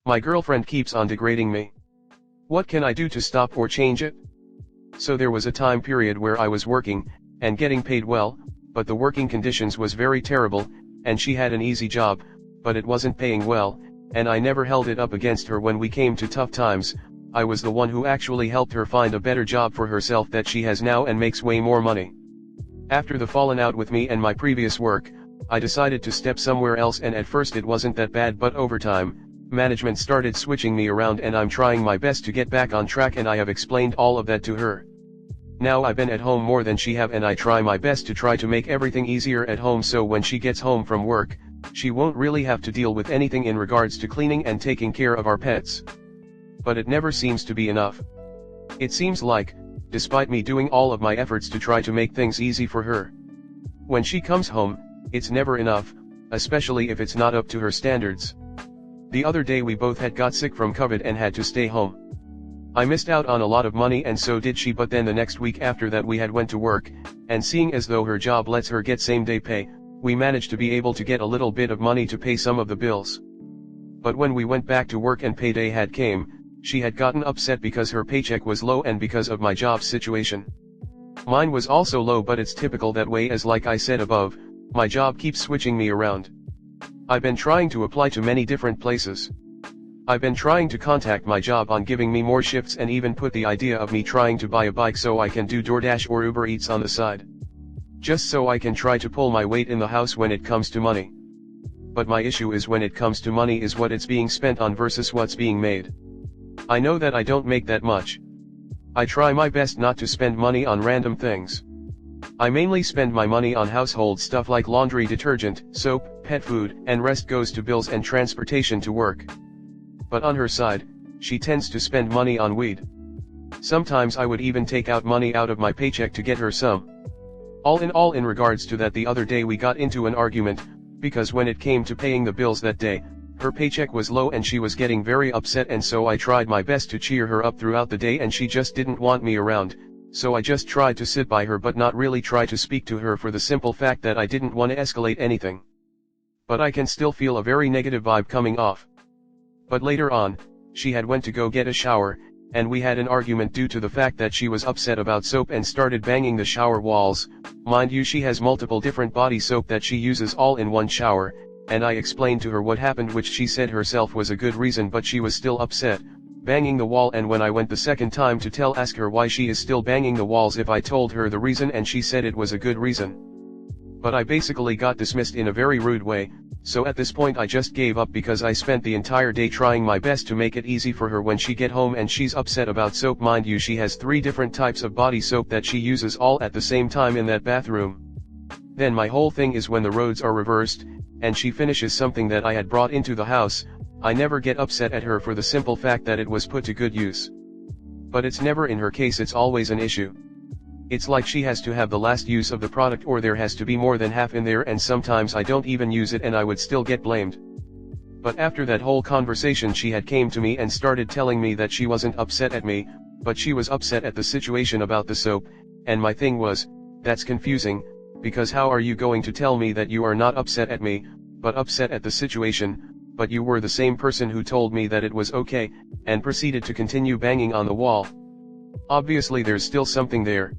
My girlfriend keeps on degrading me. What can I do to stop or change it? So there was a time period where I was working, and getting paid well, but the working conditions was very terrible, and she had an easy job, but it wasn't paying well, and I never held it up against her when we came to tough times. I was the one who actually helped her find a better job for herself that she has now and makes way more money. After the falling out with me and my previous work, I decided to step somewhere else, and at first it wasn't that bad, but over time, management started switching me around and I'm trying my best to get back on track, and I have explained all of that to her. Now I've been at home more than she have, and I try my best to try to make everything easier at home, so when she gets home from work, she won't really have to deal with anything in regards to cleaning and taking care of our pets. But it never seems to be enough. It seems like, despite me doing all of my efforts to try to make things easy for her, when she comes home, it's never enough, especially if it's not up to her standards. The other day we both had got sick from COVID and had to stay home. I missed out on a lot of money and so did she, but then the next week after that we had went to work, and seeing as though her job lets her get same-day pay, we managed to be able to get a little bit of money to pay some of the bills. But when we went back to work and payday had came, she had gotten upset because her paycheck was low and because of my job situation. Mine was also low, but it's typical that way, as like I said above, my job keeps switching me around. I've been trying to apply to many different places. I've been trying to contact my job on giving me more shifts, and even put the idea of me trying to buy a bike so I can do DoorDash or Uber Eats on the side. Just so I can try to pull my weight in the house when it comes to money. But my issue is when it comes to money is what it's being spent on versus what's being made. I know that I don't make that much. I try my best not to spend money on random things. I mainly spend my money on household stuff like laundry detergent, soap, pet food, and rest goes to bills and transportation to work. But on her side, she tends to spend money on weed. Sometimes I would even take out money out of my paycheck to get her some. All in regards to that, the other day we got into an argument, because when it came to paying the bills that day, her paycheck was low and she was getting very upset, and so I tried my best to cheer her up throughout the day, and she just didn't want me around, so I just tried to sit by her but not really try to speak to her, for the simple fact that I didn't want to escalate anything. But I can still feel a very negative vibe coming off. But later on, she had went to go get a shower, and we had an argument due to the fact that she was upset about soap and started banging the shower walls. Mind you, she has multiple different body soap that she uses all in one shower, and I explained to her what happened, which she said herself was a good reason, but she was still upset, banging the wall. And when I went the second time to ask her why she is still banging the walls, if I told her the reason, and she said it was a good reason. But I basically got dismissed in a very rude way, so at this point I just gave up, because I spent the entire day trying my best to make it easy for her when she get home and she's upset about soap. Mind you, she has 3 different types of body soap that she uses all at the same time in that bathroom. Then my whole thing is when the roads are reversed, and she finishes something that I had brought into the house, I never get upset at her for the simple fact that it was put to good use. But it's never in her case, it's always an issue. It's like she has to have the last use of the product, or there has to be more than half in there, and sometimes I don't even use it and I would still get blamed. But after that whole conversation, she had came to me and started telling me that she wasn't upset at me, but she was upset at the situation about the soap, and my thing was, that's confusing, because how are you going to tell me that you are not upset at me, but upset at the situation, but you were the same person who told me that it was okay, and proceeded to continue banging on the wall. Obviously there's still something there.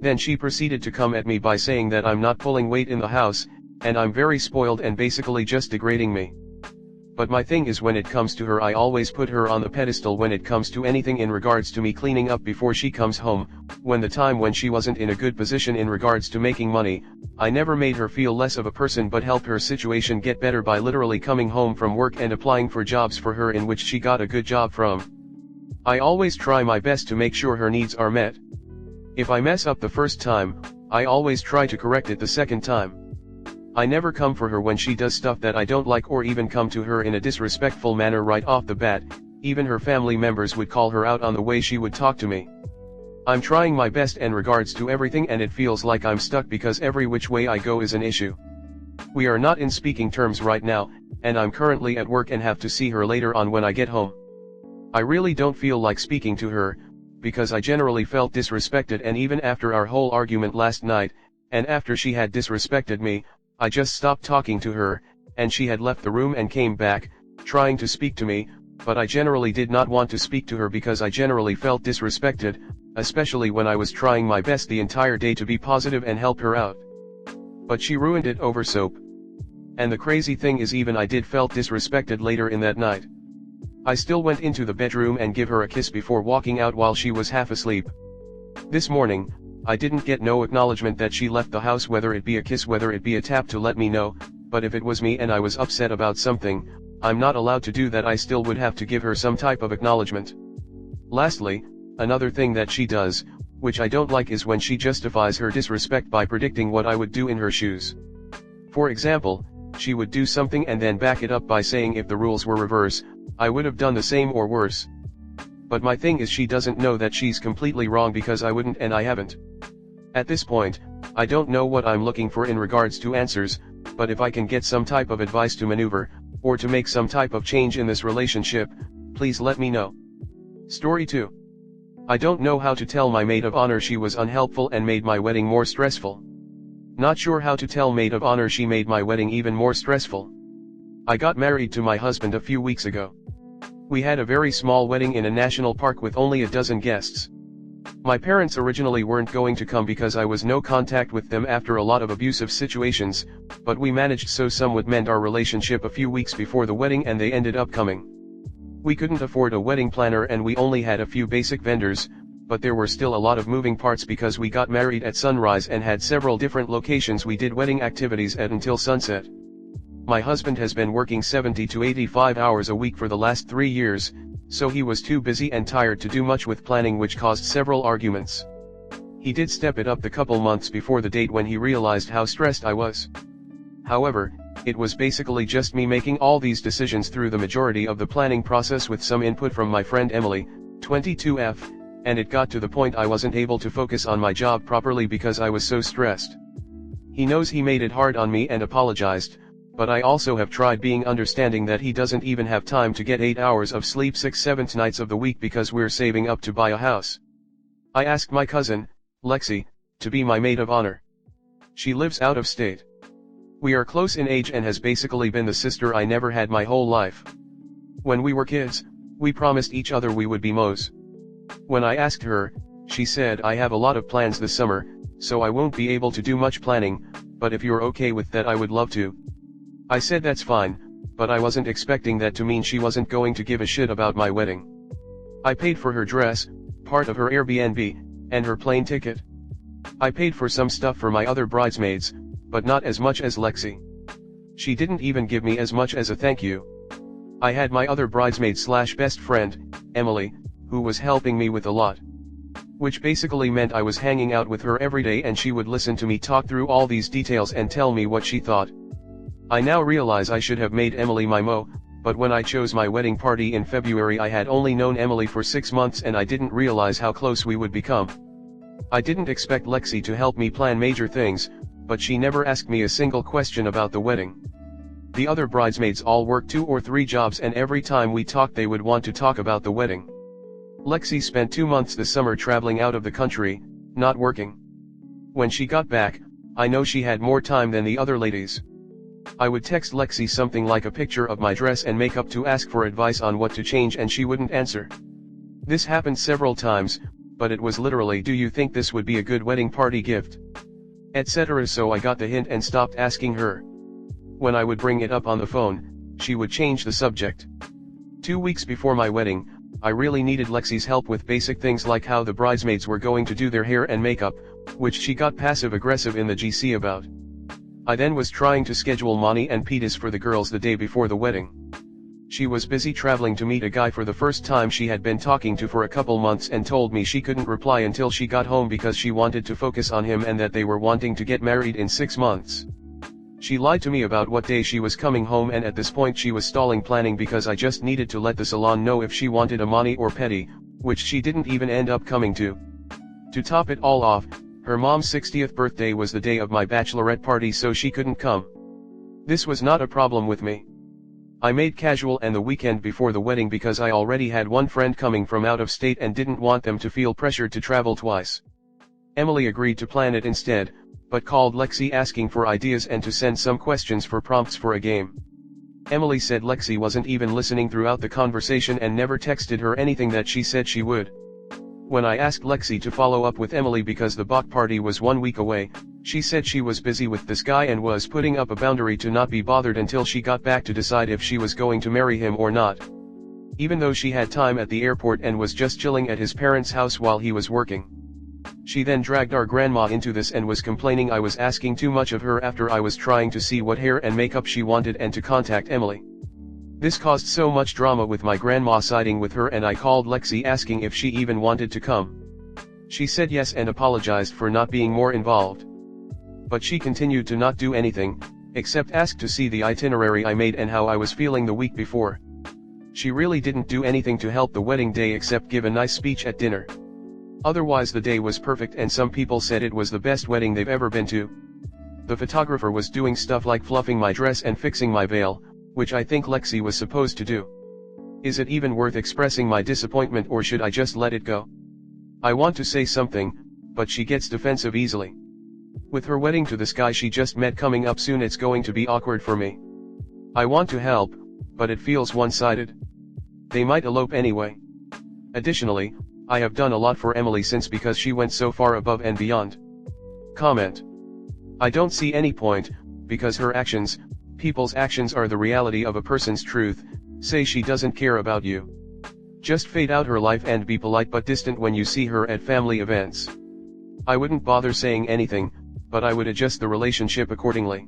Then she proceeded to come at me by saying that I'm not pulling weight in the house, and I'm very spoiled, and basically just degrading me. But my thing is, when it comes to her, I always put her on the pedestal when it comes to anything in regards to me cleaning up before she comes home. When the time when she wasn't in a good position in regards to making money, I never made her feel less of a person, but helped her situation get better by literally coming home from work and applying for jobs for her in which she got a good job from. I always try my best to make sure her needs are met. If I mess up the first time, I always try to correct it the second time. I never come for her when she does stuff that I don't like, or even come to her in a disrespectful manner right off the bat. Even her family members would call her out on the way she would talk to me. I'm trying my best in regards to everything, and it feels like I'm stuck because every which way I go is an issue. We are not in speaking terms right now, and I'm currently at work and have to see her later on when I get home. I really don't feel like speaking to her, because I generally felt disrespected, and even after our whole argument last night, and after she had disrespected me, I just stopped talking to her, and she had left the room and came back, trying to speak to me, but I generally did not want to speak to her because I generally felt disrespected, especially when I was trying my best the entire day to be positive and help her out. But she ruined it over soap. And the crazy thing is, even I did felt disrespected later in that night. I still went into the bedroom and give her a kiss before walking out while she was half asleep. This morning, I didn't get no acknowledgement that she left the house, whether it be a kiss, whether it be a tap to let me know, but if it was me and I was upset about something, I'm not allowed to do that. I still would have to give her some type of acknowledgement. Lastly, another thing that she does, which I don't like, is when she justifies her disrespect by predicting what I would do in her shoes. For example, she would do something and then back it up by saying if the rules were reverse, I would have done the same or worse. But my thing is, she doesn't know that she's completely wrong because I wouldn't and I haven't. At this point, I don't know what I'm looking for in regards to answers, but if I can get some type of advice to maneuver, or to make some type of change in this relationship, please let me know. Story 2. I don't know how to tell my maid of honor she was unhelpful and made my wedding more stressful. Not sure how to tell maid of honor she made my wedding even more stressful. I got married to my husband a few weeks ago. We had a very small wedding in a national park with only a dozen guests. My parents originally weren't going to come because I was no contact with them after a lot of abusive situations, but we managed so some would mend our relationship a few weeks before the wedding and they ended up coming. We couldn't afford a wedding planner and we only had a few basic vendors, but there were still a lot of moving parts because we got married at sunrise and had several different locations we did wedding activities at until sunset. My husband has been working 70 to 85 hours a week for the last 3 years, so he was too busy and tired to do much with planning, which caused several arguments. He did step it up the couple months before the date when he realized how stressed I was. However, it was basically just me making all these decisions through the majority of the planning process with some input from my friend Emily, 22F, and it got to the point I wasn't able to focus on my job properly because I was so stressed. He knows he made it hard on me and apologized, but I also have tried being understanding that he doesn't even have time to get 8 hours of sleep 6-7 nights of the week because we're saving up to buy a house. I asked my cousin, Lexi, to be my maid of honor. She lives out of state. We are close in age and has basically been the sister I never had my whole life. When we were kids, we promised each other we would be Mo's. When I asked her, she said, I have a lot of plans this summer, so I won't be able to do much planning, but if you're okay with that I would love to. I said that's fine, but I wasn't expecting that to mean she wasn't going to give a shit about my wedding. I paid for her dress, part of her Airbnb, and her plane ticket. I paid for some stuff for my other bridesmaids, but not as much as Lexi. She didn't even give me as much as a thank you. I had my other bridesmaid / best friend, Emily, who was helping me with a lot. Which basically meant I was hanging out with her every day and she would listen to me talk through all these details and tell me what she thought. I now realize I should have made Emily my Mo, but when I chose my wedding party in February I had only known Emily for 6 months and I didn't realize how close we would become. I didn't expect Lexi to help me plan major things, but she never asked me a single question about the wedding. The other bridesmaids all worked 2 or 3 jobs and every time we talked they would want to talk about the wedding. Lexi spent 2 months this summer traveling out of the country, not working. When she got back, I know she had more time than the other ladies. I would text Lexi something like a picture of my dress and makeup to ask for advice on what to change and she wouldn't answer. This happened several times, but it was literally, do you think this would be a good wedding party gift? Etc. So I got the hint and stopped asking her. When I would bring it up on the phone, she would change the subject. 2 weeks before my wedding, I really needed Lexi's help with basic things like how the bridesmaids were going to do their hair and makeup, which she got passive-aggressive in the GC about. I then was trying to schedule Monty and Petis for the girls the day before the wedding. She was busy traveling to meet a guy for the first time she had been talking to for a couple months and told me she couldn't reply until she got home because she wanted to focus on him and that they were wanting to get married in 6 months. She lied to me about what day she was coming home and at this point she was stalling planning because I just needed to let the salon know if she wanted a mani or pedi, which she didn't even end up coming to. To top it all off, her mom's 60th birthday was the day of my bachelorette party so she couldn't come. This was not a problem with me. I made casual and the weekend before the wedding because I already had one friend coming from out of state and didn't want them to feel pressured to travel twice. Emily agreed to plan it instead, but called Lexi asking for ideas and to send some questions for prompts for a game. Emily said Lexi wasn't even listening throughout the conversation and never texted her anything that she said she would. When I asked Lexi to follow up with Emily because the block party was 1 week away, she said she was busy with this guy and was putting up a boundary to not be bothered until she got back to decide if she was going to marry him or not. Even though she had time at the airport and was just chilling at his parents' house while he was working. She then dragged our grandma into this and was complaining I was asking too much of her after I was trying to see what hair and makeup she wanted and to contact Emily. This caused so much drama with my grandma siding with her, and I called Lexi asking if she even wanted to come. She said yes and apologized for not being more involved. But she continued to not do anything, except ask to see the itinerary I made and how I was feeling the week before. She really didn't do anything to help the wedding day except give a nice speech at dinner. Otherwise the day was perfect and some people said it was the best wedding they've ever been to. The photographer was doing stuff like fluffing my dress and fixing my veil, which I think Lexi was supposed to do. Is it even worth expressing my disappointment, or should I just let it go? I want to say something, but she gets defensive easily. With her wedding to this guy she just met coming up soon, it's going to be awkward for me. I want to help, but it feels one-sided. They might elope anyway. Additionally, I have done a lot for Emily since because she went so far above and beyond. Comment. I don't see any point, because her actions, people's actions are the reality of a person's truth. Say she doesn't care about you. Just fade out her life and be polite but distant when you see her at family events. I wouldn't bother saying anything, but I would adjust the relationship accordingly.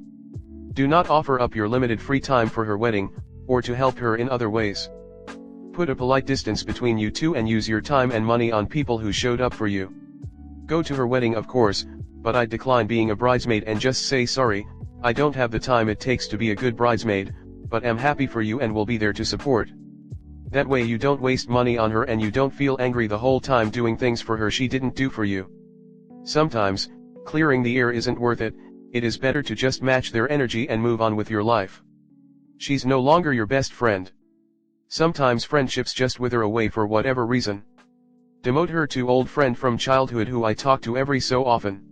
Do not offer up your limited free time for her wedding, or to help her in other ways. Put a polite distance between you two and use your time and money on people who showed up for you. Go to her wedding of course, but I'd decline being a bridesmaid and just say sorry, I don't have the time it takes to be a good bridesmaid, but am happy for you and will be there to support. That way you don't waste money on her and you don't feel angry the whole time doing things for her she didn't do for you. Sometimes, clearing the air isn't worth it. It is better to just match their energy and move on with your life. She's no longer your best friend. Sometimes friendships just wither away for whatever reason. Demote her to old friend from childhood who I talk to every so often.